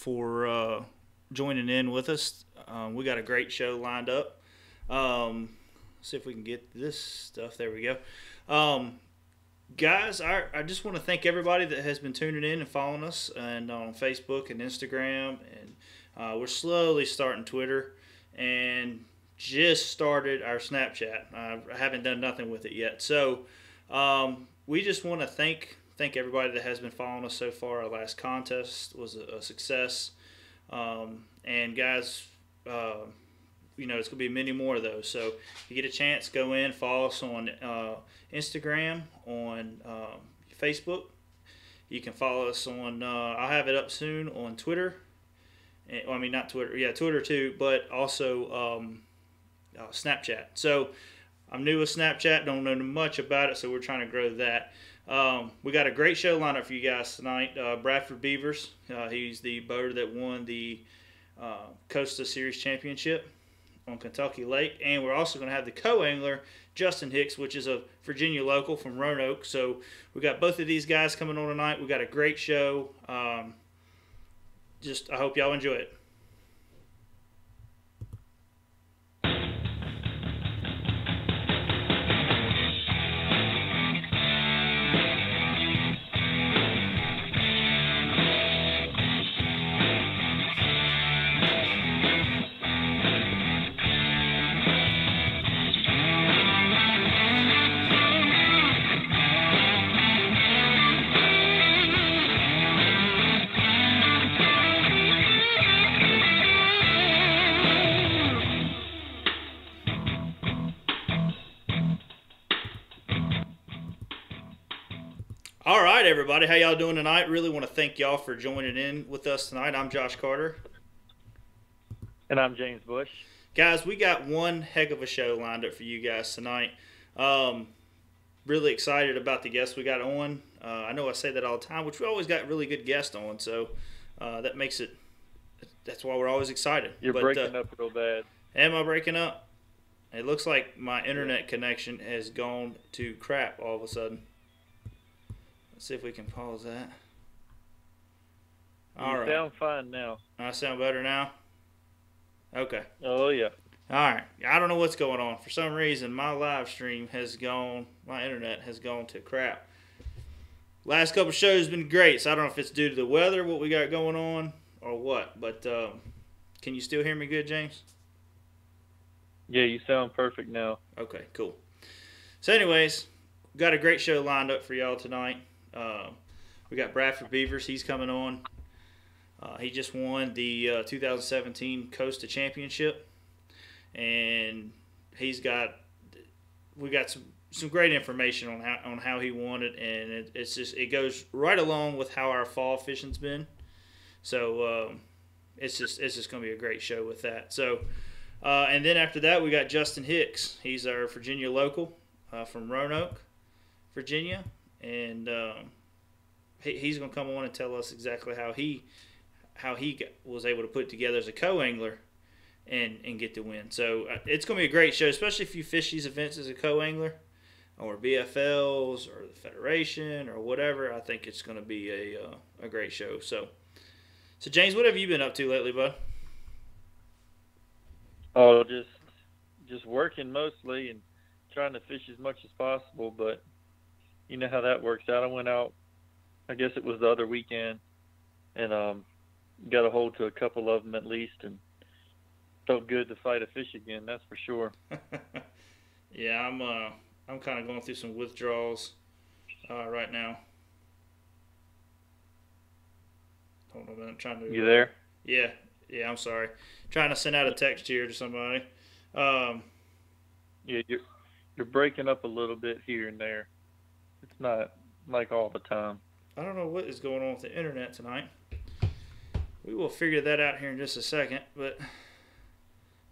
for joining in with us. We got a great show lined up. See if we can get this stuff. There we go. Guys, I just want to thank everybody that has been tuning in and following us and on Facebook and Instagram. And we're slowly starting Twitter and just started our Snapchat. I haven't done nothing with it yet. So we just want to thank everybody that has been following us so far. Our last contest was a success. And guys, it's going to be many more of those. So if you get a chance, go in, follow us on Instagram, on Facebook. You can follow us on, I'll have it up soon on Twitter. Not Twitter. Yeah, Twitter too, but also Snapchat. So I'm new with Snapchat, don't know much about it, so we're trying to grow that. We got a great show lined up for you guys tonight. Bradford Beavers, he's the boater that won the Costa Series Championship on Kentucky Lake, and we're also going to have the co-angler Justin Hicks, which is a Virginia local from Roanoke. So we got both of these guys coming on tonight. We got a great show. I hope y'all enjoy it. All right, everybody. How y'all doing tonight? Really want to thank y'all for joining in with us tonight. I'm Josh Carter. And I'm James Bush. Guys, we got one heck of a show lined up for you guys tonight. Really excited about the guests we got on. I know I say that all the time, which we always got really good guests on, so that makes it – that's why we're always excited. You're breaking up real bad. Am I breaking up? It looks like my internet connection has gone to crap all of a sudden. Let's see if we can pause that. All right. You sound fine now. I sound better now? Okay. Oh, yeah. All right. I don't know what's going on. For some reason, my live stream my internet has gone to crap. Last couple shows have been great, so I don't know if it's due to the weather, what we got going on, or what. But can you still hear me good, James? Yeah, you sound perfect now. Okay, cool. So anyways, got a great show lined up for y'all tonight. We got Bradford Beavers. He's coming on. He just won the 2017 Costa Championship, and we got some great information on how he won it, and it goes right along with how our fall fishing's been. So it's just going to be a great show with that. So and then after that we got Justin Hicks. He's our Virginia local from Roanoke, Virginia, and he's going to come on and tell us exactly how he was able to put it together as a co-angler and get the win. So it's going to be a great show, especially if you fish these events as a co-angler or BFLs or the Federation or whatever. I think it's going to be a great show. So James, what have you been up to lately, bud? Oh, just working mostly and trying to fish as much as possible, but you know how that works out. I went out, I guess it was the other weekend, and got a hold to a couple of them at least, and felt good to fight a fish again, that's for sure. Yeah, I'm kind of going through some withdrawals right now. Hold on a minute, I'm trying to. You there? Yeah, I'm sorry. Trying to send out a text here to somebody. Yeah, you're breaking up a little bit here and there. It's not like all the time. I don't know what is going on with the internet tonight. We will figure that out here in just a second, but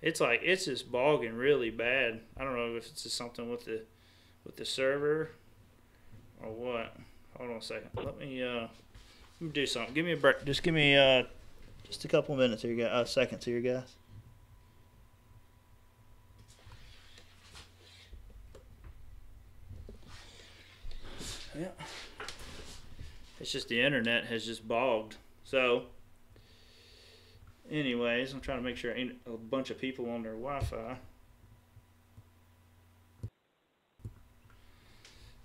it's just bogging really bad. I don't know if it's just something with the server or what. Hold on a second. Let me do something. Give me a break. Just give me just a couple minutes here, guys. Seconds here, guys. Yeah. It's just the internet has just bogged. So anyways, I'm trying to make sure ain't a bunch of people on their Wi-Fi.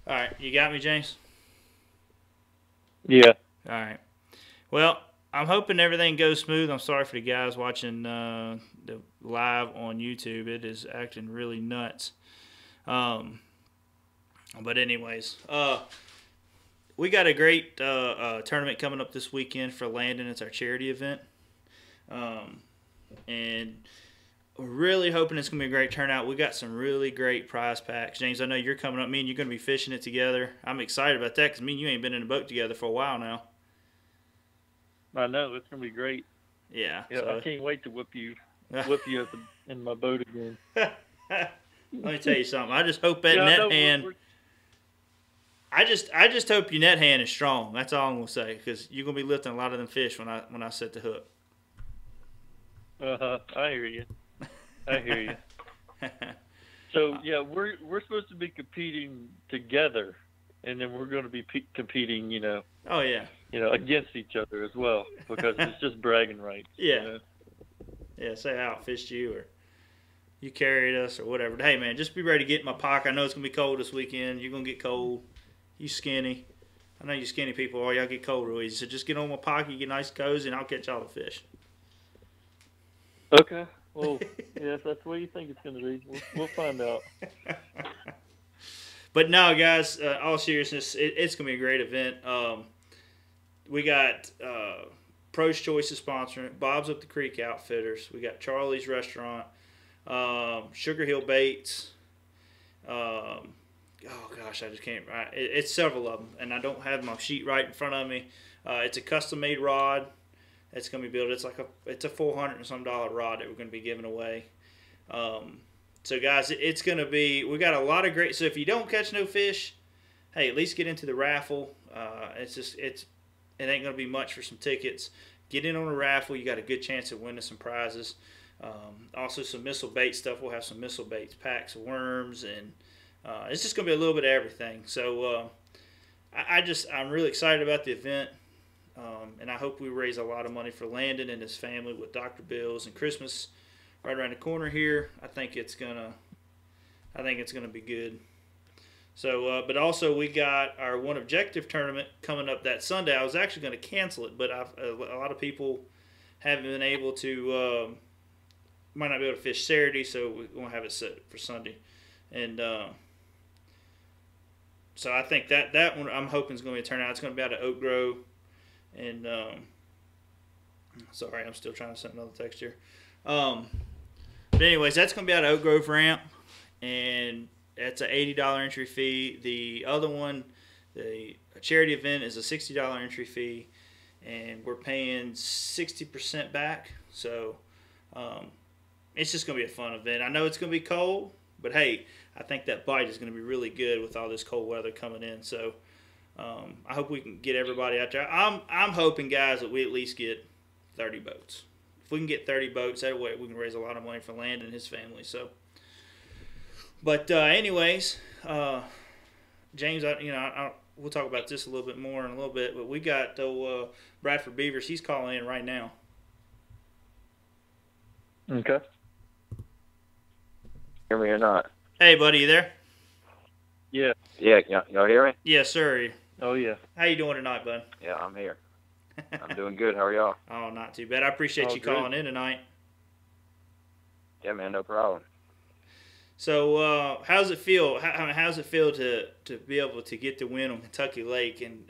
All right, you got me, James? Yeah. All right. Well, I'm hoping everything goes smooth. I'm sorry for the guys watching the live on YouTube. It is acting really nuts. But anyways, we got a great tournament coming up this weekend for Landon. It's our charity event. And we're really hoping it's going to be a great turnout. We got some really great prize packs. James, I know you're coming up. Me and you're going to be fishing it together. I'm excited about that because me and you ain't been in a boat together for a while now. I know. It's going to be great. Yeah. Yeah, So. I can't wait to whip you in my boat again. Let me tell you something. I just hope that net hand. I just hope your net hand is strong. That's all I'm gonna say, because you're gonna be lifting a lot of them fish when I set the hook. I hear you. So yeah, we're supposed to be competing together, and then we're going to be competing, Oh yeah. Against each other as well, because it's just bragging rights. Yeah. Yeah. Say I outfished you, or you carried us, or whatever. But, hey man, just be ready to get in my pocket. I know it's gonna be cold this weekend. You're gonna get cold. You skinny. I know you skinny people are. Y'all get cold real easy. So just get on my pocket, get nice cozy, and I'll catch all the fish. Okay. Well, yeah, if that's what you think it's going to be, we'll find out. But no, guys, all seriousness, it's going to be a great event. We got Pro's Choice is sponsoring it, Bob's Up the Creek Outfitters. We got Charlie's Restaurant, Sugar Hill Baits. Oh gosh, I just can't. It's several of them, and I don't have my sheet right in front of me. It's a custom-made rod. It's going to be built. It's a $400 and some rod that we're going to be giving away. So guys, it's going to be. We got a lot of great. So if you don't catch no fish, hey, at least get into the raffle. It ain't going to be much for some tickets. Get in on a raffle. You got a good chance of winning some prizes. Also some missile bait stuff. We'll have some missile baits, packs of worms, and it's just going to be a little bit of everything. So I'm really excited about the event. And I hope we raise a lot of money for Landon and his family with Dr. Bill's and Christmas right around the corner here. I think it's gonna be good. So, but also we got our OneObjective tournament coming up that Sunday. I was actually going to cancel it, but a lot of people haven't been able to, might not be able to fish Saturday, so we're going to have it set for Sunday. And so I think that one I'm hoping is going to be a turnout. It's going to be out of Oak Grove. And sorry, I'm still trying to send another text here. But anyways, that's going to be out of Oak Grove Ramp, and that's an $80 entry fee. The other one, the charity event, is a $60 entry fee, and we're paying 60% back. So it's just going to be a fun event. I know it's going to be cold, but hey, I think that bite is going to be really good with all this cold weather coming in. So I hope we can get everybody out there. I'm hoping, guys, that we at least get 30 boats. If we can get 30 boats, that way we can raise a lot of money for Landon and his family. So, but anyways, James, we'll talk about this a little bit more in a little bit. But we got Bradford Beavers. He's calling in right now. Okay. Hear me or not? Hey, buddy, you there? Yeah. Yeah, y'all hear me? Yes, sir. Oh, yeah. How you doing tonight, bud? Yeah, I'm here. I'm doing good. How are y'all? Oh, not too bad. I appreciate you calling in tonight. Yeah, man, no problem. So, how's it feel? How's it feel to be able to get the win on Kentucky Lake in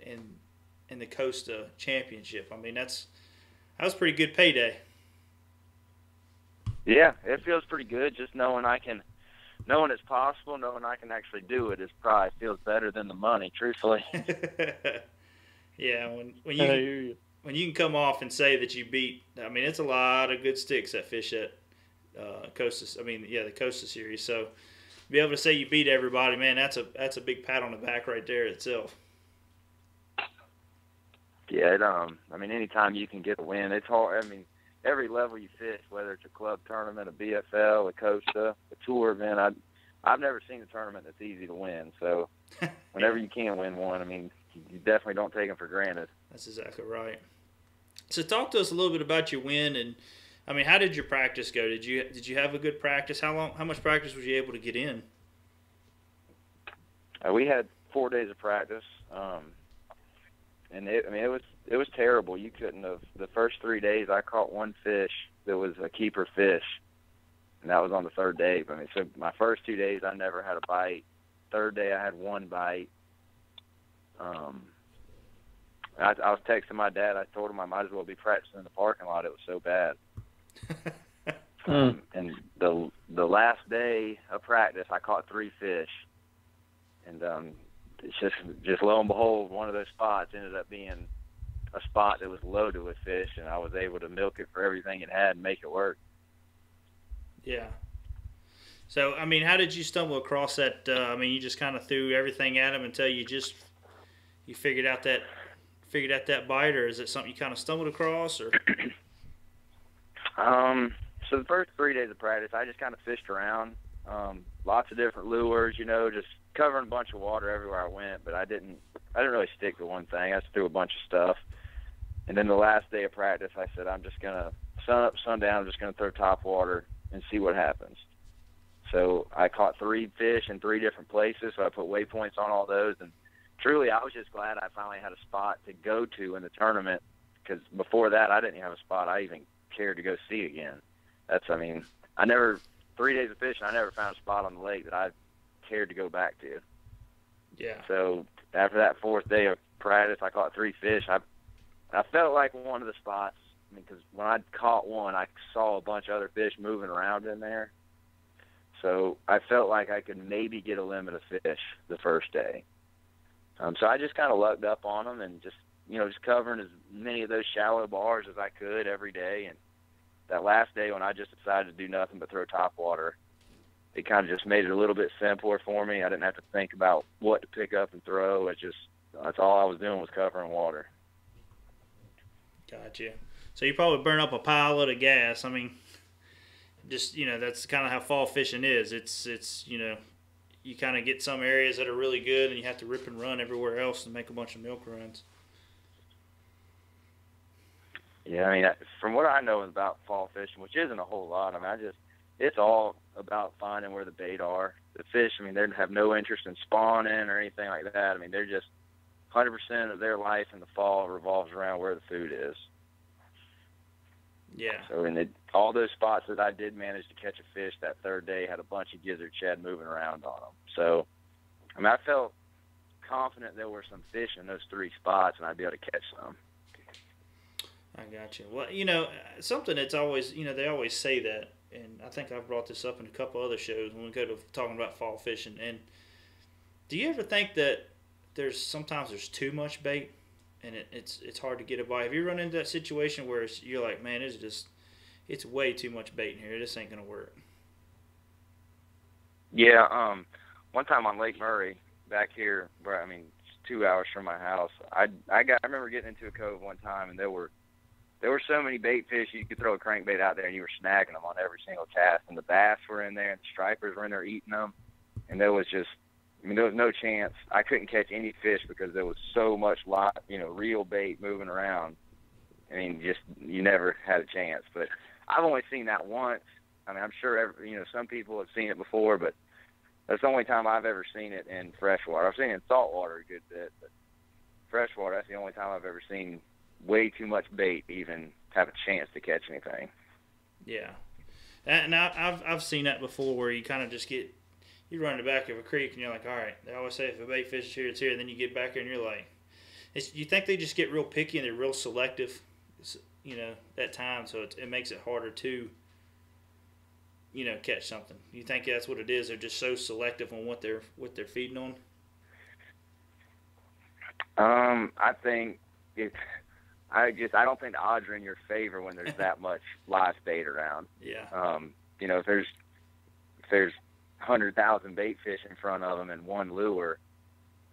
the Costa Championship? I mean, that was a pretty good payday. Yeah, it feels pretty good. Just knowing it's possible, knowing I can actually do it, probably feels better than the money, truthfully. Yeah, when you can come off and say that you beat, I mean, it's a lot of good sticks that fish at Costa. I mean, yeah, the Costa Series. So be able to say you beat everybody, man, that's a big pat on the back right there itself. Yeah, I mean, anytime you can get a win, it's hard. I mean, every level you fish, whether it's a club tournament, a BFL, a Costa, a tour event, I've never seen a tournament that's easy to win. So whenever you can win one, I mean, you definitely don't take them for granted. That's exactly right. So talk to us a little bit about your win, and I mean, how did your practice go? Did you have a good practice? How much practice was you able to get in? We had 4 days of practice, and it was terrible. You couldn't have. The first 3 days, I caught one fish that was a keeper fish, and that was on the third day. I mean, so my first 2 days, I never had a bite. Third day, I had one bite. I was texting my dad. I told him I might as well be practicing in the parking lot. It was so bad. And the last day of practice, I caught 3 fish, and it's just lo and behold, one of those spots ended up being a spot that was loaded with fish, and I was able to milk it for everything it had and make it work. Yeah. So, I mean, how did you stumble across that? I mean, you just kind of threw everything at him until you figured out that bite, or is it something you kind of stumbled across, or? So the first 3 days of practice, I just kind of fished around, lots of different lures, just covering a bunch of water everywhere I went. But I didn't really stick to one thing. I just threw a bunch of stuff. And then the last day of practice, I said, I'm just gonna sun up, sundown. I'm just gonna throw top water and see what happens. So I caught 3 fish in 3 different places. So I put waypoints on all those, and truly, I was just glad I finally had a spot to go to in the tournament, because before that, I didn't have a spot I even cared to go see again. 3 days of fishing, I never found a spot on the lake that I cared to go back to. Yeah. So after that 4th day of practice, I caught 3 fish. I felt like one of the spots, because when I caught one, I saw a bunch of other fish moving around in there. So I felt like I could maybe get a limit of fish the first day. So I just kind of lucked up on them and just covering as many of those shallow bars as I could every day. And that last day when I just decided to do nothing but throw top water, it kind of just made it a little bit simpler for me. I didn't have to think about what to pick up and throw. That's all I was doing was covering water. Gotcha. So you probably burn up a pile of gas. I mean, just, that's kind of how fall fishing is. It's you kind of get some areas that are really good, and you have to rip and run everywhere else and make a bunch of milk runs. Yeah, I mean, from what I know about fall fishing, which isn't a whole lot, I mean, it's all about finding where the bait are. The fish, I mean, they have no interest in spawning or anything like that. I mean, they're just 100% of their life in the fall revolves around where the food is. Yeah. So all those spots that I did manage to catch a fish that third day had a bunch of gizzard shad moving around on them. So, I mean, I felt confident there were some fish in those 3 spots, and I'd be able to catch some. I got you. Well, something that's always, they always say that, and I think I've brought this up in a couple other shows when we go to talking about fall fishing. And do you ever think that sometimes there's too much bait, and it's hard to get a bite? Have you run into that situation where you're like, man, it's way too much bait in here. This ain't gonna work? Yeah. One time on Lake Murray back here, where it's 2 hours from my house, I remember getting into a cove one time, and there were so many bait fish you could throw a crankbait out there and you were snagging them on every single cast. And the bass were in there, and the stripers were in there eating them, and there was no chance. I couldn't catch any fish because there was so much real bait moving around. I mean, you never had a chance. But I've only seen that once. I mean, I'm sure some people have seen it before, but that's the only time I've ever seen it in freshwater. I've seen it in saltwater a good bit, but freshwater, that's the only time I've ever seen way too much bait even have a chance to catch anything. Yeah, and I've seen that before, where you kind of just you run in the back of a creek and you're like, all right, they always say if a bait fish is here, it's here. And then you get back there and you're like, you think they just get real picky and they're real selective, that time, so it makes it harder to, catch something. You think that's what it is? They're just so selective on what they're feeding on. I think I don't think the odds are in your favor when there's that much live bait around. Yeah. If there's 100,000 bait fish in front of them and one lure,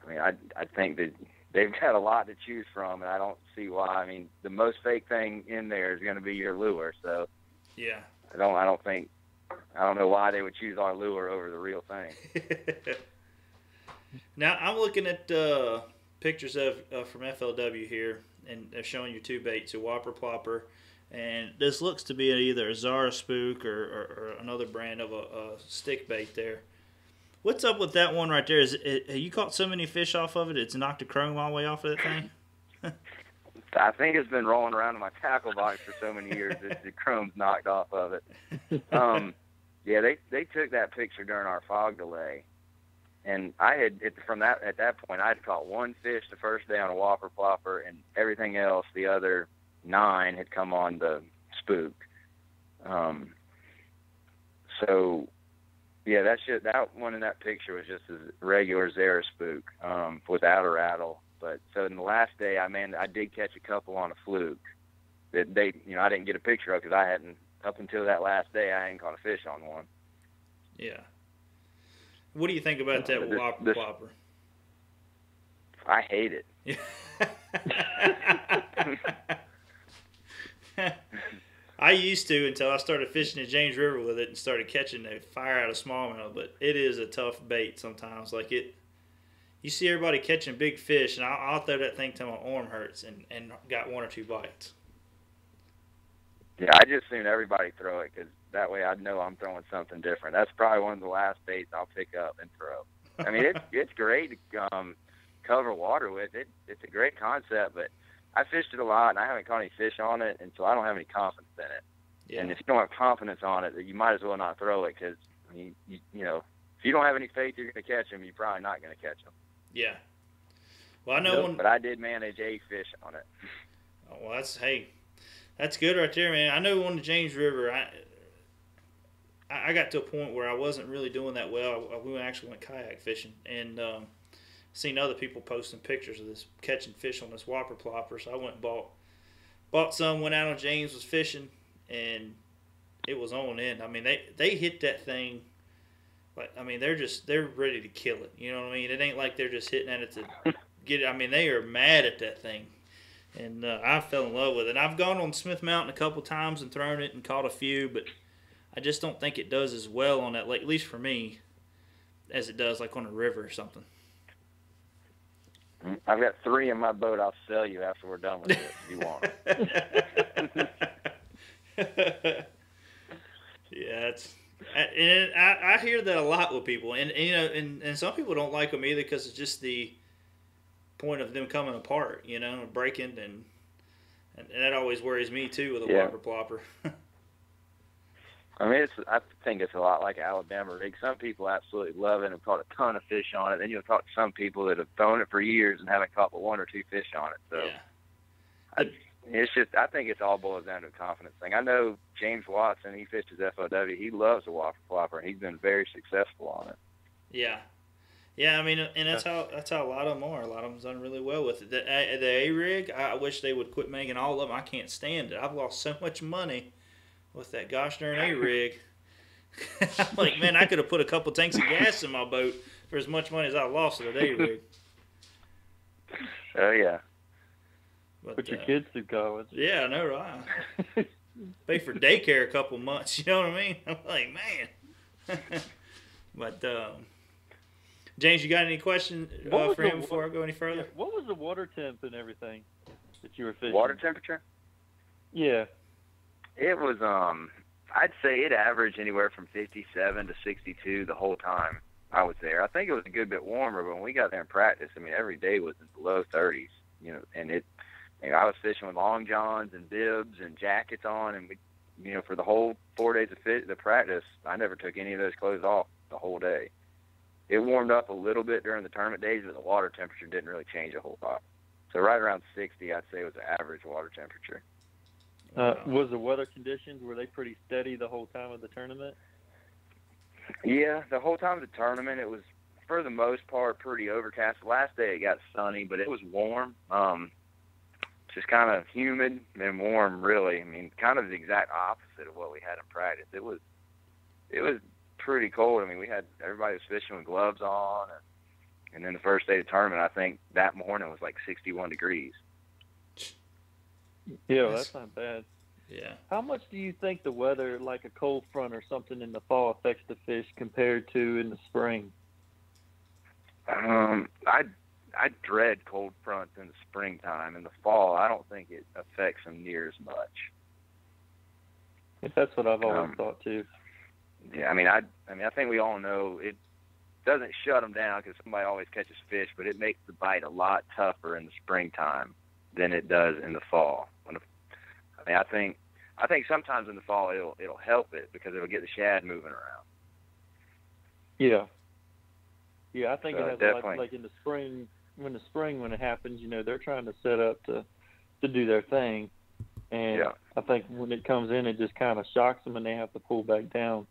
I mean, I think that they've got a lot to choose from, and I don't see why. I mean, the most fake thing in there is going to be your lure. So yeah, I don't know why they would choose our lure over the real thing. Now I'm looking at pictures of from FLW here, and they're showing you 2 baits, a whopper plopper And this looks to be either a Zara spook or another brand of a stick bait there. What's up with that one right there? Have you caught so many fish off of it, it's knocked the chrome all the way off of that thing? I think it's been rolling around in my tackle box for so many years that the chrome's knocked off of it. Yeah, they took that picture during our fog delay, and at that point I had caught one fish the first day on a whopper plopper, and everything else, the other 9, had come on the spook. So yeah, that one in that picture was just a regular Zara spook without a rattle. But so in the last day, I did catch a couple on a fluke that I didn't get a picture of because I hadn't, up until that last day, I hadn't caught a fish on one. Yeah. What do you think about that whopper plopper? I hate it. I used to until I started fishing the James River with it and started catching the fire out of smallmouth, but it is a tough bait sometimes. Like you see everybody catching big fish, and I'll throw that thing till my arm hurts and got 1 or 2 bites. Yeah, I just assume everybody throw it because that way I know I'm throwing something different. That's probably one of the last baits I'll pick up and throw. I mean, it's great to cover water with. It's a great concept, but I fished it a lot, and I haven't caught any fish on it, and so I don't have any confidence in it. Yeah. And if you don't have confidence on it, you might as well not throw it because, I mean, you know, if you don't have any faith you're going to catch them, you're probably not going to catch them. Yeah. Well, I know But I did manage a fish on it. Oh, well, that's good right there, man. I know on the James River, I got to a point where I wasn't really doing that well. We actually went kayak fishing, and seen other people posting pictures of this catching fish on this whopper plopper. So I went and bought some, went out on James, was fishing, and it was on in. I mean, they hit that thing. Like, I mean, they're ready to kill it. You know what I mean? It ain't like they're just hitting at it to get it. I mean, they are mad at that thing. And I fell in love with it. And I've gone on Smith Mountain a couple times and thrown it and caught a few, but I just don't think it does as well on that lake, at least for me, as it does like on a river or something. I've got 3 in my boat. I'll sell you after we're done with this if you want them. Yeah, and I hear that a lot with people, and you know, and some people don't like them either because it's just the point of them coming apart, you know, breaking, and that always worries me too with a whopper plopper. I mean, I think it's a lot like Alabama rig. Some people absolutely love it and caught a ton of fish on it. Then you'll talk to some people that have thrown it for years and haven't caught but 1 or 2 fish on it. So I think it's all boils down to a confidence thing. I know James Watson, he fishes FLW. He loves the whopper plopper, and he's been very successful on it. Yeah. Yeah, I mean, and that's how a lot of them are. A lot of them's done really well with it. The A-Rig, I wish they would quit making all of them. I can't stand it. I've lost so much money with that gosh darn A-Rig. I'm like, man, I could have put a couple tanks of gas in my boat for as much money as I lost with that A-Rig. Oh, yeah. But your kids to college. Yeah, I know, right? Pay for daycare a couple months, you know what I mean? I'm like, man. But, James, you got any questions for him before I go any further? Yeah, what was the water temp and everything that you were fishing? Water temperature? Yeah. It was, I'd say it averaged anywhere from 57 to 62 the whole time I was there. I think it was a good bit warmer, but when we got there in practice, I mean, every day was in the low 30s, you know, and I was fishing with long johns and bibs and jackets on, and we, you know, for the whole 4 days of the practice, I never took any of those clothes off the whole day. It warmed up a little bit during the tournament days, but the water temperature didn't really change a whole lot. So right around 60, I'd say was the average water temperature. Was the weather conditions, were they pretty steady the whole time of the tournament? Yeah, the whole time of the tournament, it was, for the most part, pretty overcast. The last day it got sunny, but it was warm. Just kind of humid and warm, really. I mean, kind of the exact opposite of what we had in practice. It was pretty cold. I mean, everybody was fishing with gloves on, and then the first day of the tournament, I think that morning was like 61 degrees. Yeah, well, that's not bad. Yeah. How much do you think the weather, like a cold front or something in the fall, affects the fish compared to in the spring? I dread cold fronts in the springtime. In the fall, I don't think it affects them near as much. That's what I've always thought too. Yeah, I think we all know it doesn't shut them down because somebody always catches fish, but it makes the bite a lot tougher in the springtime than it does in the fall. I think sometimes in the fall it'll help it because it'll get the shad moving around. Yeah. Yeah, I think So it has definitely. like in the spring when it happens, they're trying to set up to do their thing. And Yeah. I think when it comes in, it just kind of shocks them and they have to pull back down.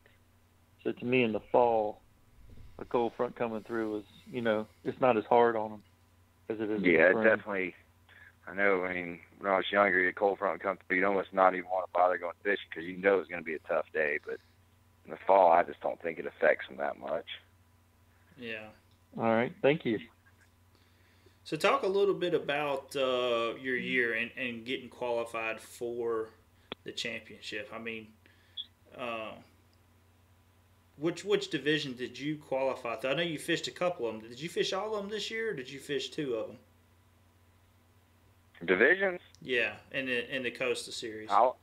So to me in the fall, a cold front coming through is, it's not as hard on them as it is in the Yeah, spring. definitely. I know. When I was younger, a cold front would come through. You'd almost not even want to bother going fishing because you know it's going to be a tough day. But in the fall, I just don't think it affects them that much. Yeah. All right. Thank you. So talk a little bit about your year and getting qualified for the championship. I mean, which division did you qualify through? I know you fished a couple of them. Did you fish all of them this year, or did you fish 2 of them? Divisions? Yeah, in the Costa Series. All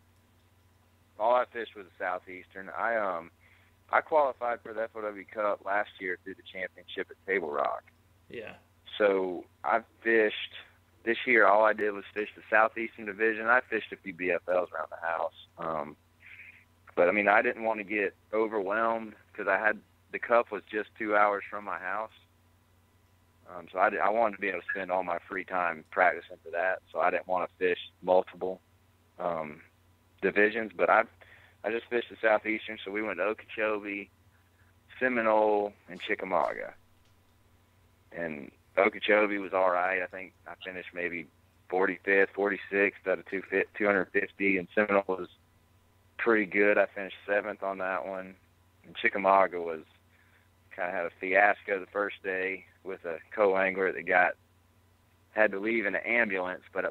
I fished was the Southeastern. I qualified for the FLW Cup last year through the championship at Table Rock. Yeah. So I fished this year. All I did was fish the Southeastern Division. I fished a few BFLs around the house. But I didn't want to get overwhelmed because the Cup was just 2 hours from my house. So I wanted to be able to spend all my free time practicing for that. So I didn't want to fish multiple divisions, but I just fished the Southeastern. So we went to Okeechobee, Seminole, and Chickamauga. And Okeechobee was all right. I think I finished maybe 45th, 46th out of 250, and Seminole was pretty good. I finished 7th on that one. And Chickamauga was kind of had a fiasco the first day with a co-angler that had to leave in an ambulance, but I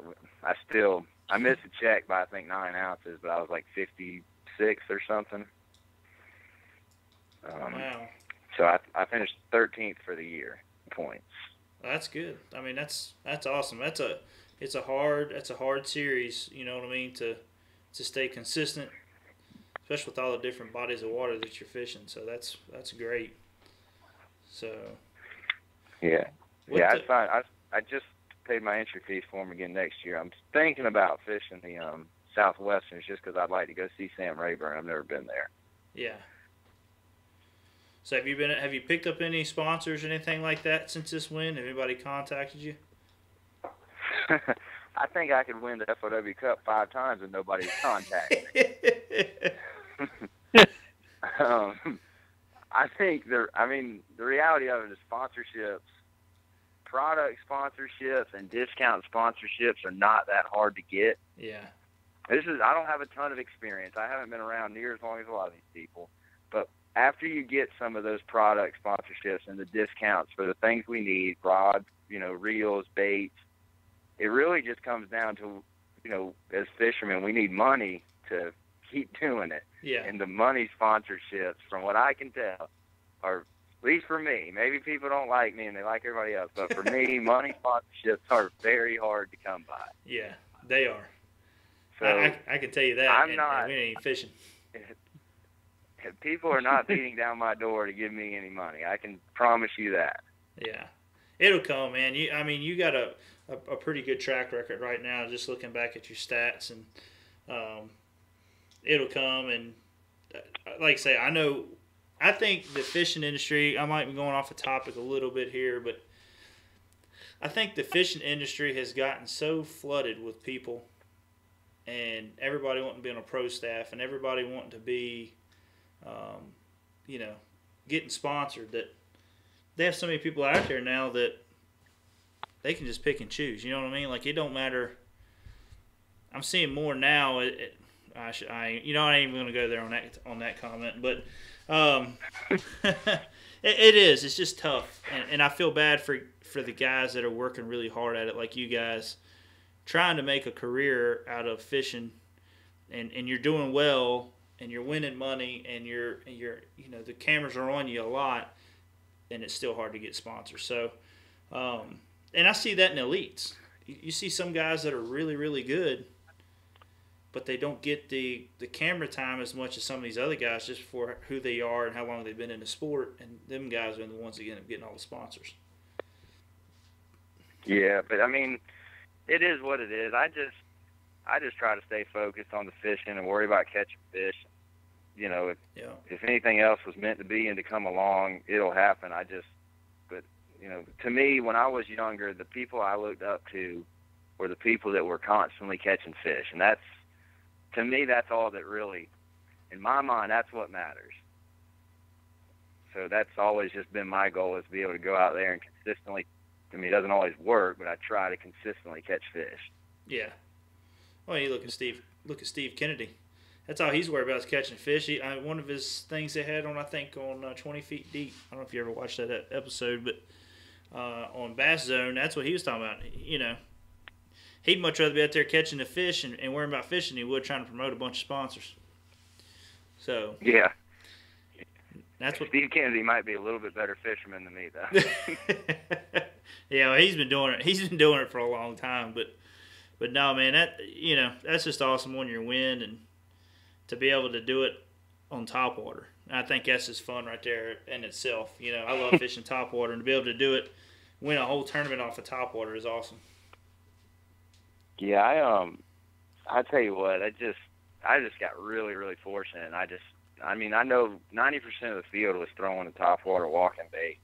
missed the check by I think 9 ounces, but I was like 56th or something. Wow. So I finished 13th for the year points. That's good. That's awesome. It's a hard series. You know what I mean, to stay consistent, especially with all the different bodies of water that you're fishing. So that's great. So. Yeah. That's fine. I just paid my entry fees for them again next year. I'm thinking about fishing the Southwesterns just because I'd like to go see Sam Rayburn. I've never been there. Yeah. So have you picked up any sponsors or anything like that since this win? Have anybody contacted you? I think I could win the FLW Cup 5 times and nobody's contacted me. I think the reality of it is sponsorships, product sponsorships, and discount sponsorships are not that hard to get. Yeah. I don't have a ton of experience. I haven't been around near as long as a lot of these people. But after you get some of those product sponsorships and the discounts for the things we need, rods, reels, baits, it really just comes down to, as fishermen, we need money to keep doing it. Yeah. And the money sponsorships, from what I can tell, are, at least for me, maybe people don't like me and they like everybody else, but for me, money sponsorships are very hard to come by. Yeah, they are. So I can tell you that. And we ain't fishing. People are not beating down my door to give me any money. I can promise you that. Yeah. It'll come, man. You got a pretty good track record right now, just looking back at your stats, and it'll come. And like I say, I think the fishing industry, I might be going off the topic a little bit here, but I think the fishing industry has gotten so flooded with people, and everybody wanting to be on a pro staff, and everybody wanting to be, getting sponsored, that they have so many people out there now that they can just pick and choose. You know what I mean? Like, it don't matter. I'm seeing more now. I ain't even going to go there on that comment, but it is. It's just tough, and I feel bad for the guys that are working really hard at it, like you guys, trying to make a career out of fishing, and you're doing well, and you're winning money, and you're the cameras are on you a lot, and it's still hard to get sponsors. So, and I see that in elites. You see some guys that are really, really good, but they don't get the camera time as much as some of these other guys just for who they are and how long they've been in the sport. And them guys are the ones that end up getting all the sponsors. Yeah, but I mean, it is what it is. I just try to stay focused on the fishing and worry about catching fish. You know, if anything else was meant to be and to come along, it'll happen. But you know, to me, when I was younger, the people I looked up to were the people that were constantly catching fish, and to me, that's all that really, in my mind, that's what matters. So that's always just been my goal, is to be able to go out there and consistently, I mean, it doesn't always work, but I try to consistently catch fish. Yeah. Well, you look at Steve Kennedy. That's all he's worried about, is catching fish. One of his things they had on, I think, on 20 Feet Deep. I don't know if you ever watched that episode, but on Bass Zone, that's what he was talking about. You know, he'd much rather be out there catching the fish and worrying about fishing than he would trying to promote a bunch of sponsors. So yeah, that's what Steve Kennedy might be a little bit better fisherman than me, though. Yeah, well, he's been doing it. He's been doing it for a long time, but no, man, that's just awesome on your win and to be able to do it on topwater. I think that's just fun right there in itself. You know, I love fishing topwater, and to be able to do it, win a whole tournament off of topwater is awesome. Yeah, I tell you what, I just got really, really fortunate. And I know 90% of the field was throwing a topwater walking bait,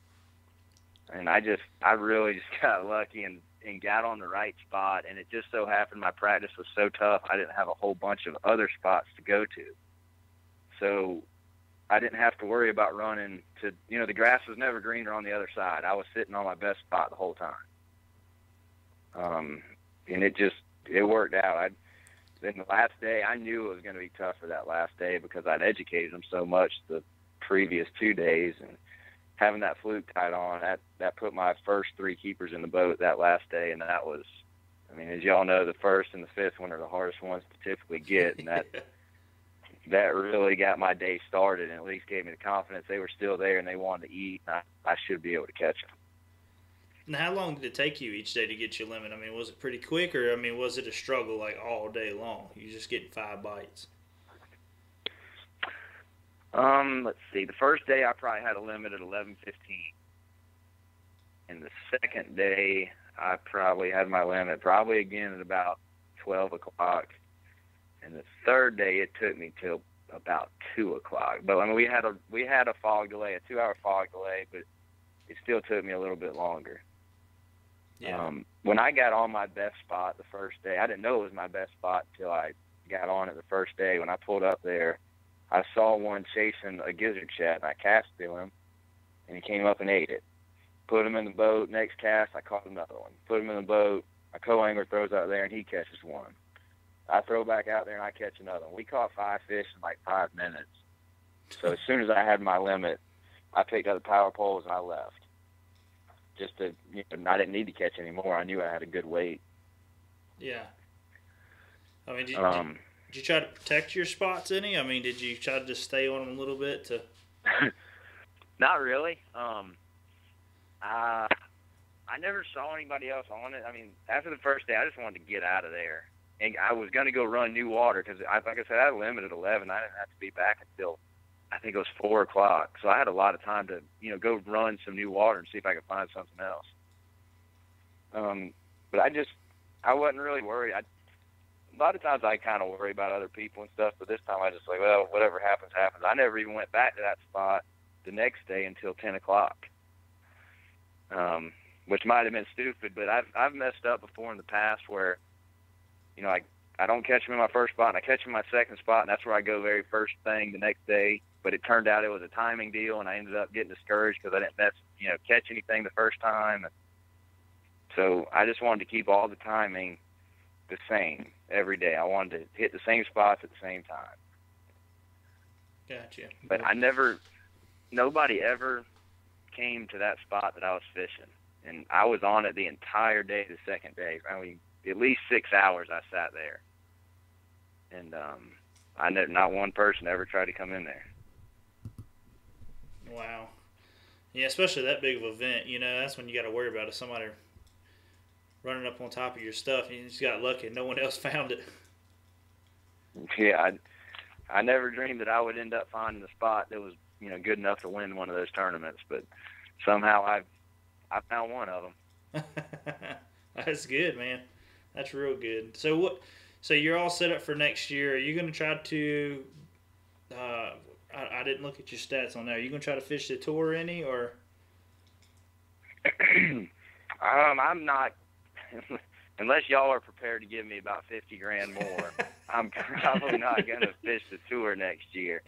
and I really just got lucky and got on the right spot. And it just so happened my practice was so tough, I didn't have a whole bunch of other spots to go to, so I didn't have to worry about running to, you know, the grass was never greener on the other side. I was sitting on my best spot the whole time. And it worked out. Then the last day, I knew it was going to be tough for that last day because I'd educated them so much the previous 2 days, and having that fluke tied on, that put my first 3 keepers in the boat that last day. And that was, I mean, as y'all know, the first and the fifth one are the hardest ones to typically get, and that really got my day started, and at least gave me the confidence they were still there and they wanted to eat, and I should be able to catch them. And how long did it take you each day to get your limit? I mean, was it pretty quick, or, I mean, was it a struggle like all day long? You just getting 5 bites? Let's see. The first day I probably had a limit at 11:15. And the second day I probably had my limit probably again at about 12 o'clock. And the third day it took me till about 2 o'clock. But I mean, we had a fog delay, a 2-hour fog delay, but it still took me a little bit longer. Yeah. When I got on my best spot the first day, I didn't know it was my best spot until I got on it the first day. When I pulled up there, I saw one chasing a gizzard shad, and I cast to him, and he came up and ate it. Put him in the boat. Next cast, I caught another one. Put him in the boat. A co-angler throws out there, and he catches one. I throw back out there, and I catch another one. We caught 5 fish in like 5 minutes. So as soon as I had my limit, I picked up the power poles, and I left. Just to, you know, I didn't need to catch any more. I knew I had a good weight. Yeah. I mean, did you try to protect your spots any? I mean, did you try to just stay on them a little bit to? Not really. I never saw anybody else on it. I mean, after the first day, I just wanted to get out of there. And I was going to go run new water because, like I said, I had a limit at 11. I didn't have to be back until, I think it was 4 o'clock. So I had a lot of time to, you know, go run some new water and see if I could find something else. But I wasn't really worried. A lot of times I kind of worry about other people and stuff, but this time I just like, well, whatever happens, happens. I never even went back to that spot the next day until 10 o'clock, which might have been stupid, but I've messed up before in the past where, you know, I don't catch them in my first spot, and I catch them in my second spot, and that's where I go very first thing the next day. But it turned out it was a timing deal, and I ended up getting discouraged because I didn't catch anything the first time. So I just wanted to keep all the timing the same every day. I wanted to hit the same spots at the same time. Gotcha. But nobody ever came to that spot that I was fishing. And I was on it the entire day the second day. I mean, at least 6 hours I sat there. And not one person ever tried to come in there. Wow. Yeah, especially that big of an event. You know, that's when you got to worry about if somebody running up on top of your stuff. You just got lucky and no one else found it. Yeah, I never dreamed that I would end up finding a spot that was, good enough to win one of those tournaments, but somehow I found one of them. That's good, man. That's real good. So you're all set up for next year. Are you going to try to? I didn't look at your stats on there. Are you going to try to fish the tour any or? I'm not. Unless y'all are prepared to give me about $50,000 more, I'm probably not going to fish the tour next year.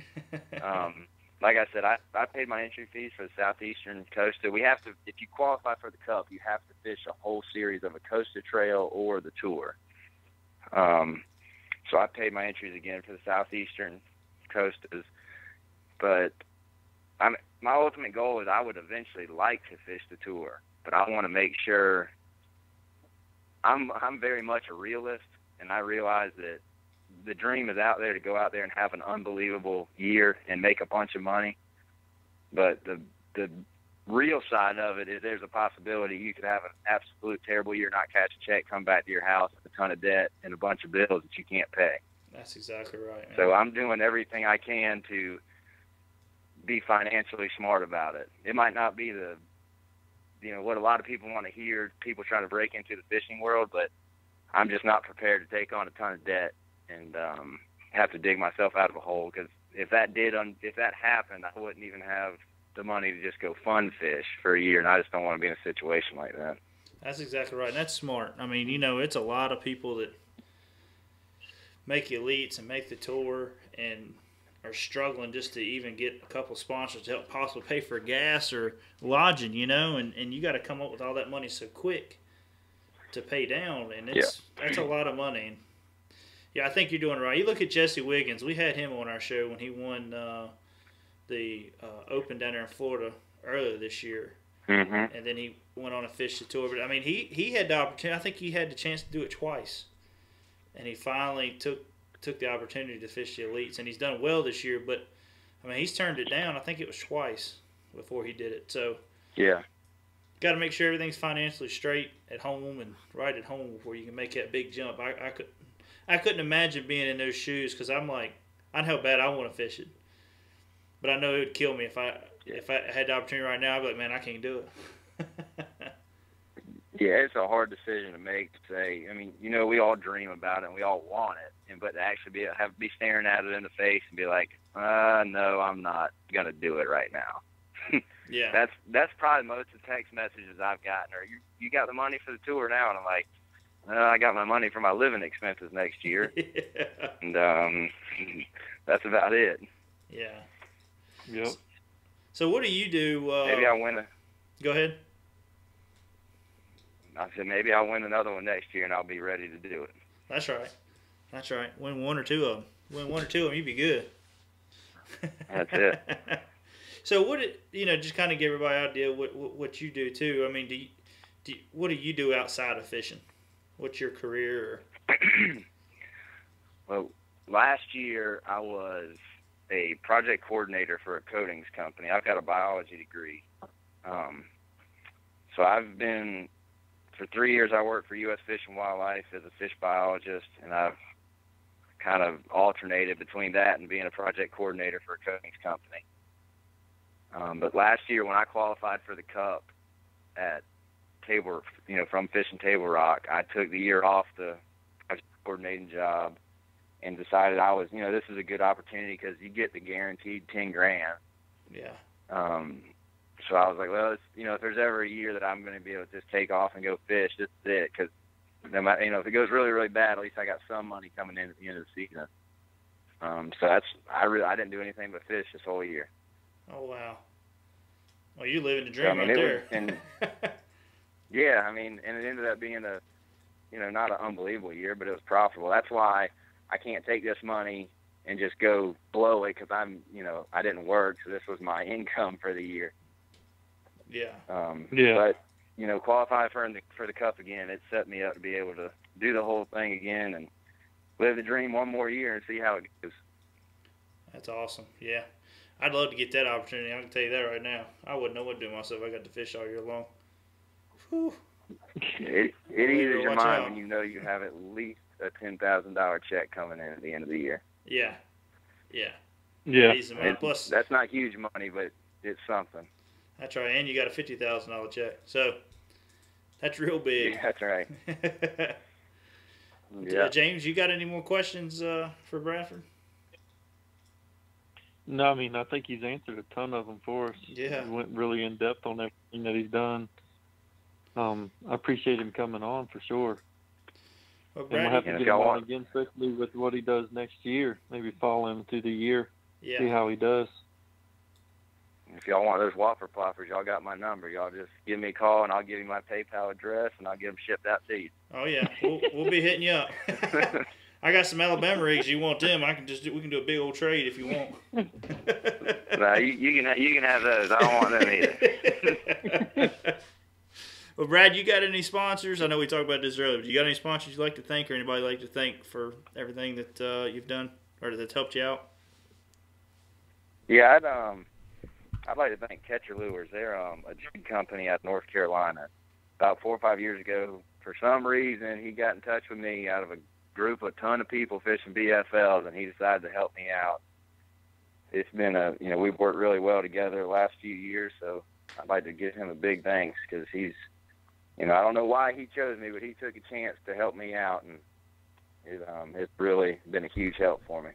Like I said, I paid my entry fees for the Southeastern Costa. We have to, if you qualify for the Cup, you have to fish a whole series of a Costa Trail or the Tour. So I paid my entries again for the Southeastern Costas. But my ultimate goal is I would eventually like to fish the Tour, but I want to make sure. I'm very much a realist, and I realize that the dream is out there to go out there and have an unbelievable year and make a bunch of money. But the real side of it is there's a possibility you could have an absolute terrible year, not catch a check, come back to your house with a ton of debt and a bunch of bills that you can't pay. That's exactly right, man. So I'm doing everything I can to be financially smart about it. It might not be what a lot of people want to hear, people trying to break into the fishing world, but I'm just not prepared to take on a ton of debt and have to dig myself out of a hole, because if that happened, I wouldn't even have the money to just go fun fish for a year, and I just don't want to be in a situation like that. That's exactly right, and that's smart. I mean, it's a lot of people that make elites and make the tour and are struggling just to even get a couple sponsors to help possibly pay for gas or lodging, and you got to come up with all that money so quick to pay down, and that's a lot of money. And yeah, I think you're doing it right. You look at Jesse Wiggins. We had him on our show when he won the Open down there in Florida earlier this year, and then he went on a fish the tour. But I mean, he had the opportunity. I think he had the chance to do it twice, and he finally took the opportunity to fish the elites, and he's done well this year. But I mean, he's turned it down. I think it was twice before he did it. So yeah, got to make sure everything's financially straight at home and right at home before you can make that big jump. I couldn't imagine being in those shoes, because I'm like, I know how bad I want to fish it, but I know it would kill me if I had the opportunity right now. I'd be like, man, I can't do it. Yeah, it's a hard decision to make. To say, I mean, we all dream about it and we all want it, but to actually be staring at it in the face and be like, no, I'm not gonna do it right now. Yeah, that's probably most of the text messages I've gotten. Or you got the money for the tour now, and I'm like, I got my money for my living expenses next year, yeah. And that's about it. Yeah. Yep. So what do you do? Maybe I'll win Go ahead. I said maybe I'll win another one next year, and I'll be ready to do it. That's right. That's right. Win one or two of them. You'd be good. That's it. So just kind of give everybody an idea what you do too. I mean, what do you do outside of fishing? What's your career? Well, last year I was a project coordinator for a coatings company. I've got a biology degree. So for 3 years I worked for U.S. Fish and Wildlife as a fish biologist, and I've kind of alternated between that and being a project coordinator for a coatings company. But last year when I qualified for the Cup at from fishing Table Rock, I took the year off the project coordinating job and decided this is a good opportunity because you get the guaranteed $10,000. Yeah. So I was like, well, if there's ever a year that I'm going to be able to just take off and go fish, this is it. Because if it goes really, really bad, at least I got some money coming in at the end of the season. So I didn't do anything but fish this whole year. Oh wow. Well, you living the dream right there. Yeah, I mean, and it ended up being not an unbelievable year, but it was profitable. That's why I can't take this money and just go blow it, because I didn't work, so this was my income for the year. Yeah. But qualify for the Cup again, it set me up to be able to do the whole thing again and live the dream one more year and see how it goes. That's awesome. Yeah, I'd love to get that opportunity. I can tell you that right now. I wouldn't know what to do myself. I got to fish all year long. Whew. It eases your mind when you know you have at least a $10,000 check coming in at the end of the year. Yeah. Yeah. Yeah. Plus, that's not huge money, but it's something. That's right, and you got a $50,000 check, so that's real big. Yeah, that's right. Yeah. James, you got any more questions for Bradford? No, I mean, I think he's answered a ton of them for us. Yeah. He went really in depth on everything that he's done. I appreciate him coming on for sure. Well, and we'll have to get him on again, especially with what he does next year. Maybe follow him through the year, see how he does. If y'all want those waffle ploppers, y'all got my number. Y'all just give me a call, and I'll give you my PayPal address, and I'll get them shipped out to you. Oh yeah, we'll be hitting you up. I got some Alabama rigs. You want them? We can do a big old trade if you want. No, you can have those. I don't want them either. Well, Brad, you got any sponsors? I know we talked about this earlier. But you got any sponsors you'd like to thank, or anybody like to thank for everything that you've done or that's helped you out? Yeah, I'd like to thank Catcher Lures. They're a jig company out of North Carolina. About 4 or 5 years ago, for some reason, he got in touch with me out of a ton of people fishing BFLs, and he decided to help me out. It's been we've worked really well together the last few years, so I'd like to give him a big thanks because he's, I don't know why he chose me, but he took a chance to help me out, and it's really been a huge help for me.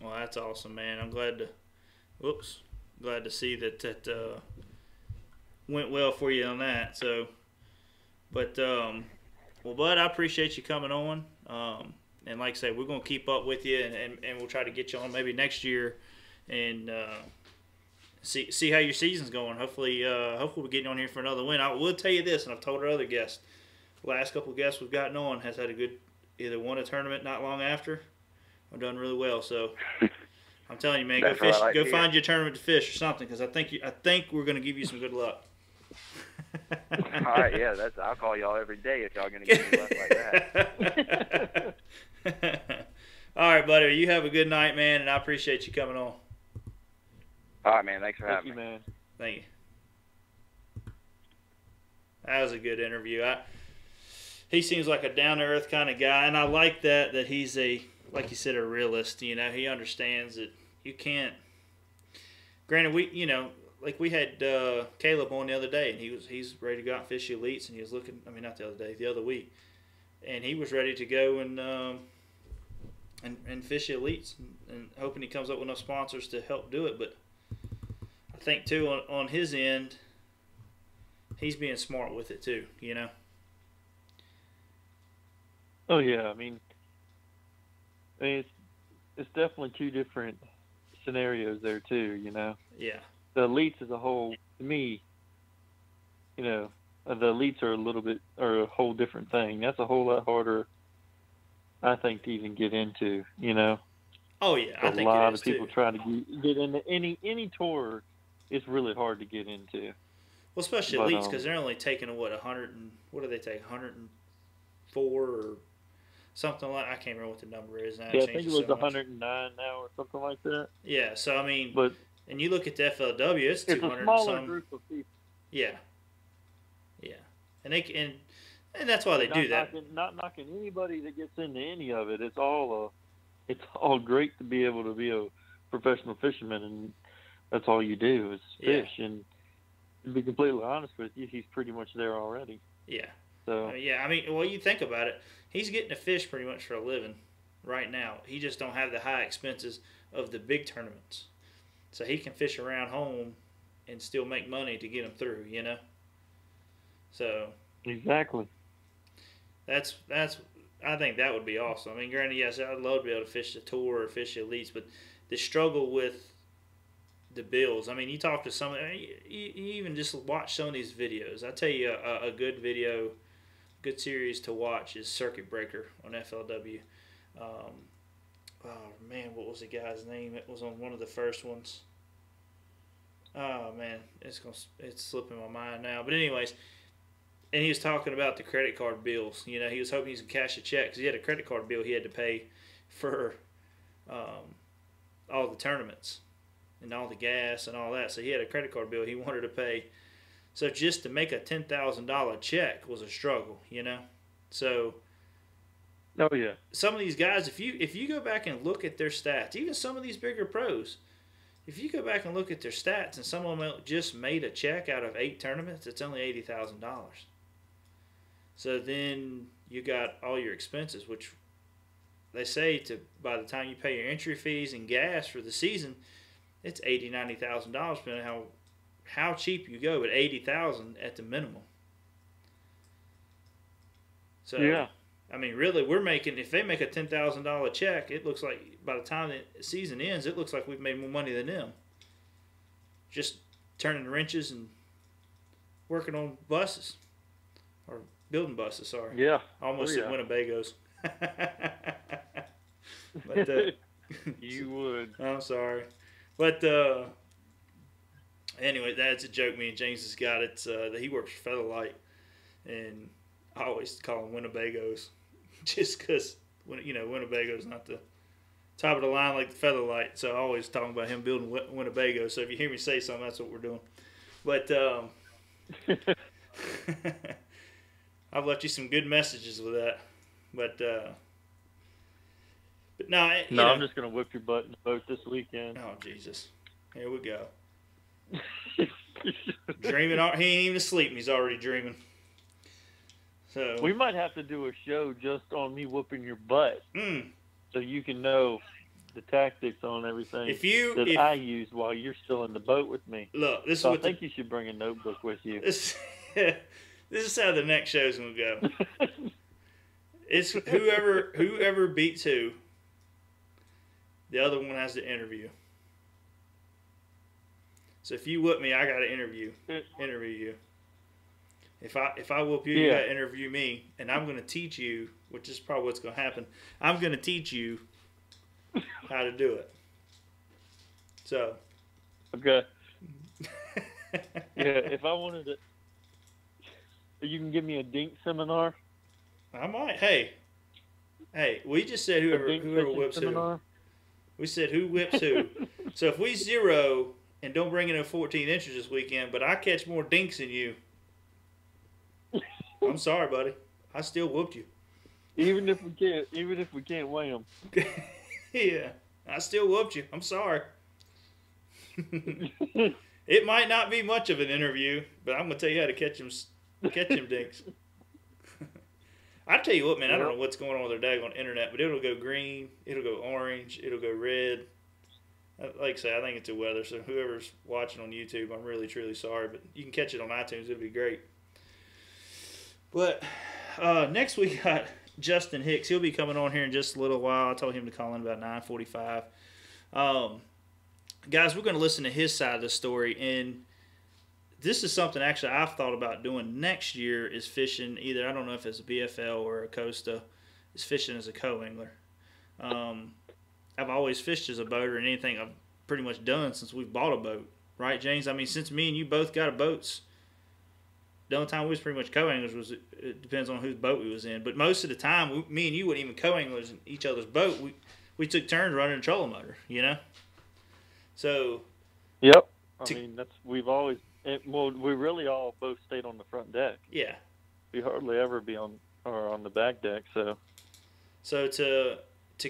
Well, that's awesome, man. I'm glad to see that went well for you on that. So, but well, Bud, I appreciate you coming on. And like I said, we're gonna keep up with you, and we'll try to get you on maybe next year, and see how your season's going. Hopefully we'll get you on here for another win. I will tell you this, and I've told our other guests. Last couple of guests we've gotten on has had a good, either won a tournament not long after, or done really well. So. I'm telling you, man, go fish. Go find you a tournament to fish or something, because I think we're going to give you some good luck. All right, yeah, I'll call y'all every day if y'all going to give me luck like that. All right, buddy. You have a good night, man, and I appreciate you coming on. All right, man. Thanks for having me. Man. Thank you. That was a good interview. He seems like a down-to-earth kind of guy, and I like that he's like you said, a realist. He understands that you can't. Granted, we had Caleb on the other day, and he's ready to go out and fish the elites, and he was looking. I mean, not the other day, the other week, and he was ready to go and fish the elites, and hoping he comes up with enough sponsors to help do it. But I think too on his end, he's being smart with it too. Oh yeah, I mean, it's definitely two different scenarios there too, Yeah. The elites as a whole, to me, the elites are a whole different thing. That's a whole lot harder, I think, to even get into, Oh yeah, I think a lot it is of people too. try to get into any tour. It's really hard to get into. Well, especially elites, because they're only taking 100 and what do they take? 104 or something like, I can't remember what the number is now. Yeah, I think it was 109 now or something like that. Yeah, so I mean, and you look at the FLW, it's 200 a smaller some. group of people. Yeah, and that's why they do that. Not knocking anybody that gets into any of it. It's all great to be able to be a professional fisherman, and that's all you do is fish. Yeah. And to be completely honest with you, he's pretty much there already. Yeah. So you think about it. He's getting to fish pretty much for a living right now. He just don't have the high expenses of the big tournaments. So he can fish around home and still make money to get him through, So exactly. That's I think that would be awesome. I mean, granted, yes, I'd love to be able to fish the tour or fish the elites, but the struggle with the bills. I mean, you talk to someone, you even just watch some of these videos. I tell you, a good video, good series to watch is Circuit Breaker on FLW. Oh man, what was the guy's name? It was on one of the first ones. Oh man, it's slipping my mind now. But anyways, and he was talking about the credit card bills. He was hoping he could cash a check because he had a credit card bill he had to pay for all the tournaments and all the gas and all that. So he had a credit card bill he wanted to pay. So just to make a $10,000 check was a struggle, So Oh yeah. Some of these guys, if you go back and look at their stats, even some of these bigger pros, if you go back and look at their stats, and some of them just made a check out of 8 tournaments, it's only $80,000. So then you got all your expenses, which they say by the time you pay your entry fees and gas for the season, it's $80,000-$90,000 depending on how cheap you go, but $80,000 at the minimum. So yeah. I mean, really, we're making, if they make a $10,000 check, it looks like by the time the season ends, it looks like we've made more money than them. Just turning the wrenches and working on buses. Or building buses, sorry. Yeah. Almost yeah. at Winnebago's. But, you would. I'm sorry. But anyway, that's a joke me and James has got. It's that he works for Featherlight, and I always call them Winnebago's, just because Winnebago's not the top of the line like the Featherlight. So I always talk about him building Winnebago. So if you hear me say something, that's what we're doing. But I've left you some good messages with that. But no, I'm just gonna whip your butt in the boat this weekend. Oh Jesus, here we go. Dreaming, he ain't even asleep, and he's already dreaming. So we might have to do a show just on me whooping your butt, so you can know the tactics on everything I use while you're still in the boat with me. Look, I think you should bring a notebook with you. This is how the next show's gonna go. It's whoever beats who. The other one has to interview. So if you whoop me, I got to interview you. If I whoop you, you got to interview me, and I'm going to teach you, which is probably what's going to happen. I'm going to teach you how to do it. So. Okay. If I wanted to, you can give me a dink seminar. I might. Hey, we just said whoever whips seminar. Who. We said who whips who. So if we zero and don't bring in a 14 inches this weekend, but I catch more dinks than you, I'm sorry, buddy. I still whooped you. Even if we can't weigh them. Yeah, I still whooped you. I'm sorry. It might not be much of an interview, but I'm gonna tell you how to catch them dinks. I tell you what, man, I don't know what's going on with their daggone internet, but it'll go green, it'll go orange, it'll go red. Like I say, I think it's the weather, so whoever's watching on YouTube, I'm really, truly sorry, but you can catch it on iTunes. It'll be great. But next we got Justin Hicks. He'll be coming on here in just a little while. I told him to call in about 9:45. Guys, we're going to listen to his side of the story, and this is something actually I've thought about doing next year is fishing either, I don't know if it's a BFL or a Costa, is fishing as a co-angler. I've always fished as a boater, and anything I've pretty much done since we've bought a boat. Right, James? I mean, since me and you both got boats, the only time we was pretty much co-anglers was, it depends on whose boat we was in. But most of the time, me and you weren't even co-anglers in each other's boat. We took turns running a trolling motor, you know? So. Yep. We really all both stayed on the front deck. Yeah. We hardly ever be on the back deck, so. So to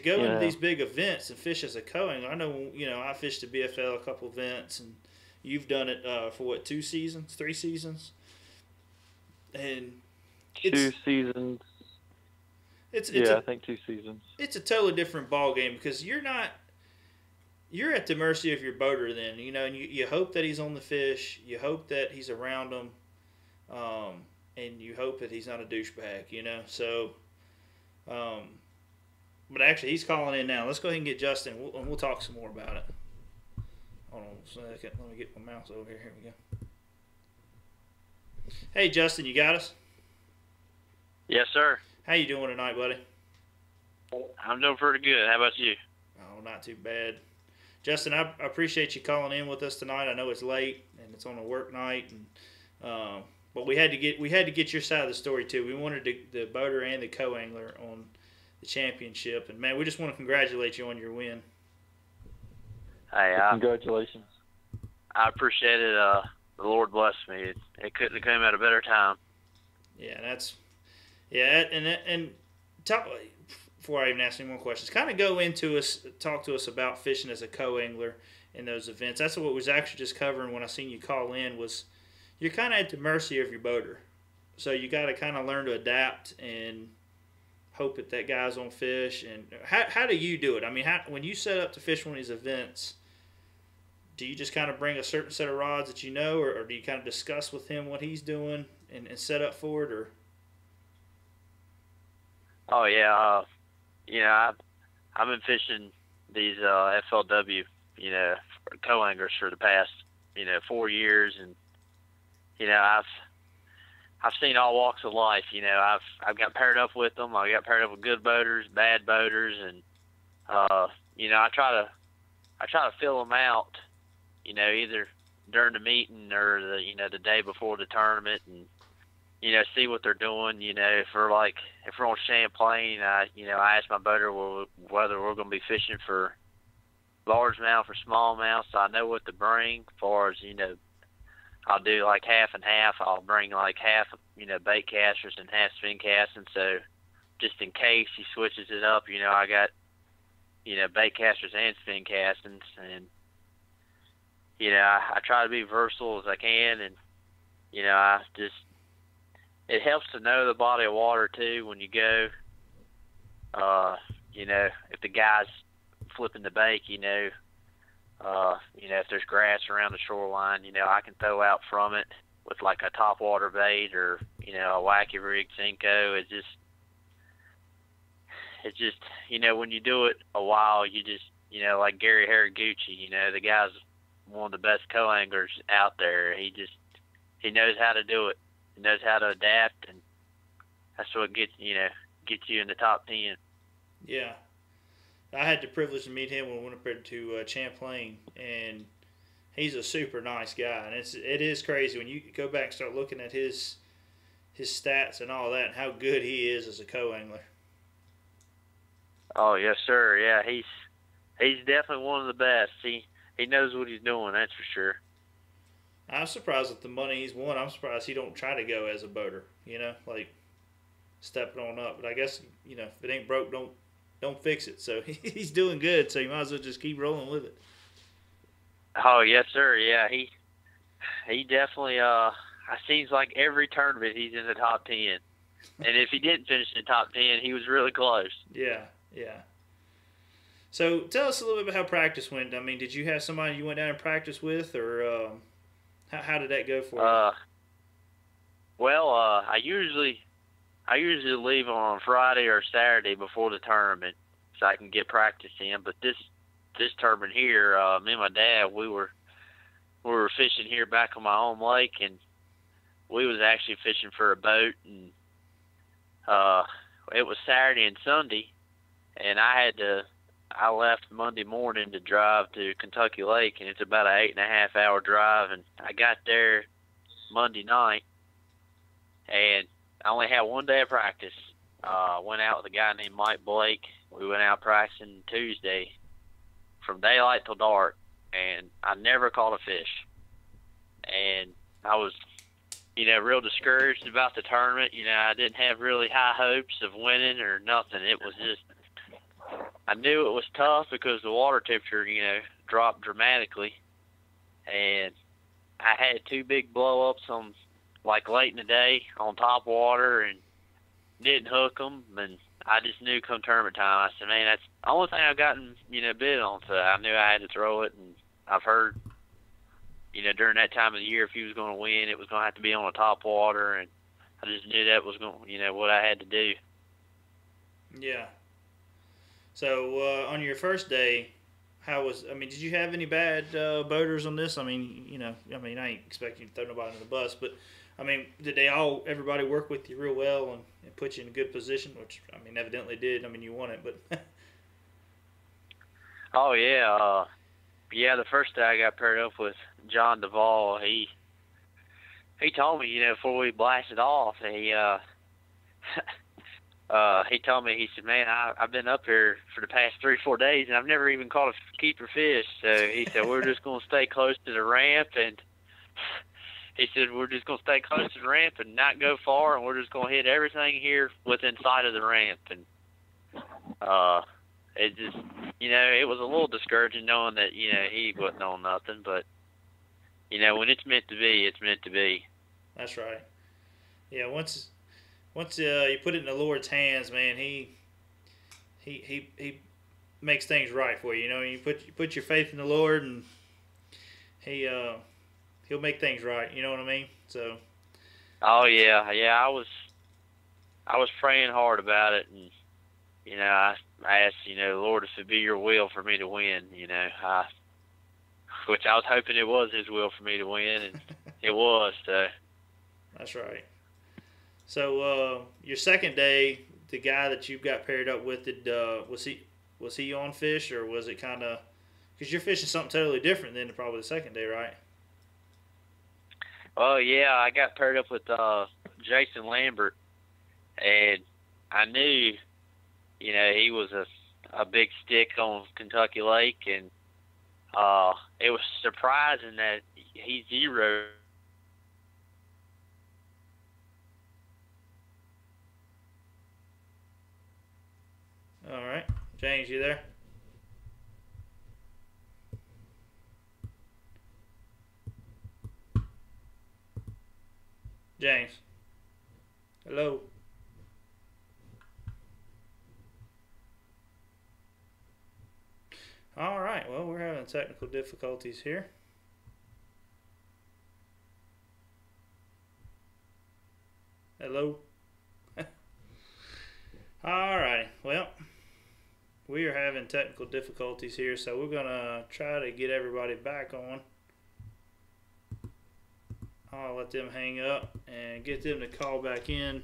go into these big events and fish as a co-angler, I know, I fished the BFL a couple events, and you've done it for what, 3 seasons? And 2 seasons. I think 2 seasons. It's a totally different ball game because you're at the mercy of your boater then, and you hope that he's on the fish, you hope that he's around them, and you hope that he's not a douchebag, so, but actually he's calling in now. Let's go ahead and get Justin, and we'll talk some more about it. Hold on a second, let me get my mouse over here, here we go. Hey Justin, you got us? Yes, sir. How you doing tonight, buddy? I'm doing pretty good. How about you? Oh, not too bad. Justin, I appreciate you calling in with us tonight. I know it's late and it's on a work night, and but we had to get your side of the story too. We wanted the boater and the co-angler on the championship, and man, we just want to congratulate you on your win. Hey, congratulations! I appreciate it. The Lord blessed me. It couldn't have come at a better time. Yeah, and before I even ask any more questions, kind of talk to us about fishing as a co-angler in those events. That's what we was actually just covering when I seen you call in. Was you're kind of at the mercy of your boater, so you got to kind of learn to adapt and hope that guy's on fish. And how do you do it? I mean, when you set up to fish one of these events, do you just kind of bring a certain set of rods that you know, or do you kind of discuss with him what he's doing and set up for it, or? Oh yeah, I've been fishing these FLW, co-anglers for the past 4 years, and I've seen all walks of life. I've got paired up with them. I got paired up with good boaters, bad boaters, and I try to fill them out, either during the meeting or the day before the tournament, and see what they're doing. If we're on Champlain, I ask my boater whether we're going to be fishing for largemouth or smallmouth, so I know what to bring. As far as I'll do like half and half. I'll bring like half, bait casters and half spin casting. So just in case he switches it up, I got, bait casters and spin castings, and I try to be versatile as I can, and it helps to know the body of water too when you go. If the guy's flipping the bait, if there's grass around the shoreline, I can throw out from it with like a topwater bait or a wacky rig Senko. It just when you do it a while, you just like Gary Haraguchi, the guy's one of the best co-anglers out there. He knows how to do it. He knows how to adapt, and that's what gets you in the top 10. Yeah. I had the privilege to meet him when we went up to Champlain, and he's a super nice guy. And it is crazy when you go back and start looking at his stats and all that, and how good he is as a co-angler. Oh yes, sir. Yeah, he's definitely one of the best. He knows what he's doing. That's for sure. I'm surprised with the money he's won. I'm surprised he don't try to go as a boater. Like stepping on up. But I guess if it ain't broke, don't fix it. So he's doing good, so you might as well just keep rolling with it. Oh yes, sir. Yeah, he definitely. It seems like every tournament he's in the top 10, and if he didn't finish in the top 10, he was really close. Yeah. So tell us a little bit about how practice went. I mean, did you have somebody you went down and practiced with, or how did that go for you? Well, I usually leave on Friday or Saturday before the tournament so I can get practice in. But this tournament here, me and my dad, we were fishing here back on my home lake, and we was actually fishing for a boat, and it was Saturday and Sunday, and I left Monday morning to drive to Kentucky Lake, and it's about an 8.5 hour drive, and I got there Monday night, and I only had one day of practice. Went out with a guy named Mike Blake. We went out practicing Tuesday from daylight till dark, and I never caught a fish. And I was, real discouraged about the tournament. I didn't have really high hopes of winning or nothing. It was just, I knew it was tough because the water temperature, dropped dramatically. And I had 2 big blow-ups on, late in the day on top water, and didn't hook them. And I just knew come tournament time, I said, man, that's the only thing I've gotten, bid on. So I knew I had to throw it. And I've heard, during that time of the year, if he was going to win, it was going to have to be on the top water. And I just knew that was going, what I had to do. Yeah. So on your first day, did you have any bad boaters on this? I ain't expecting you to throw nobody under the bus, but did everybody work with you real well and put you in a good position, which, evidently did. You won it, but. Oh, yeah. The first day I got paired up with John Duvall, he told me, before we blasted off, he told me, he said, man, I've been up here for the past 3-4 days, and I've never even caught a keeper fish. So he said, we're just going to stay close to the ramp, and he said, we're just going to stay close to the ramp and not go far, and we're just going to hit everything here within sight of the ramp. And it just, it was a little discouraging knowing that, he wasn't on nothing. But, when it's meant to be, it's meant to be. That's right. Yeah, once you put it in the Lord's hands, man, he makes things right for you. You put your faith in the Lord, and he'll make things right. You know what I mean? So. Oh yeah. I was praying hard about it, and I asked, Lord, if it be your will for me to win, which I was hoping it was His will for me to win, and it was. So. That's right. So your second day, the guy that you got paired up with, was he on fish, or was it kind of, because you're fishing something totally different than probably the second day, right? Oh yeah, I got paired up with Jason Lambert, and I knew, he was a big stick on Kentucky Lake, and it was surprising that he zeroed. All right, James, you there? James. Hello. All right, well, we're having technical difficulties here. Hello. All right, well, we are having technical difficulties here, so we're going to try to get everybody back on. I'll let them hang up and get them to call back in.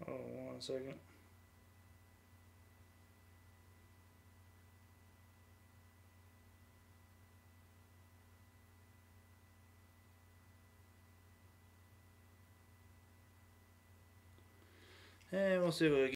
Hold on 1 second. And we'll see what we get.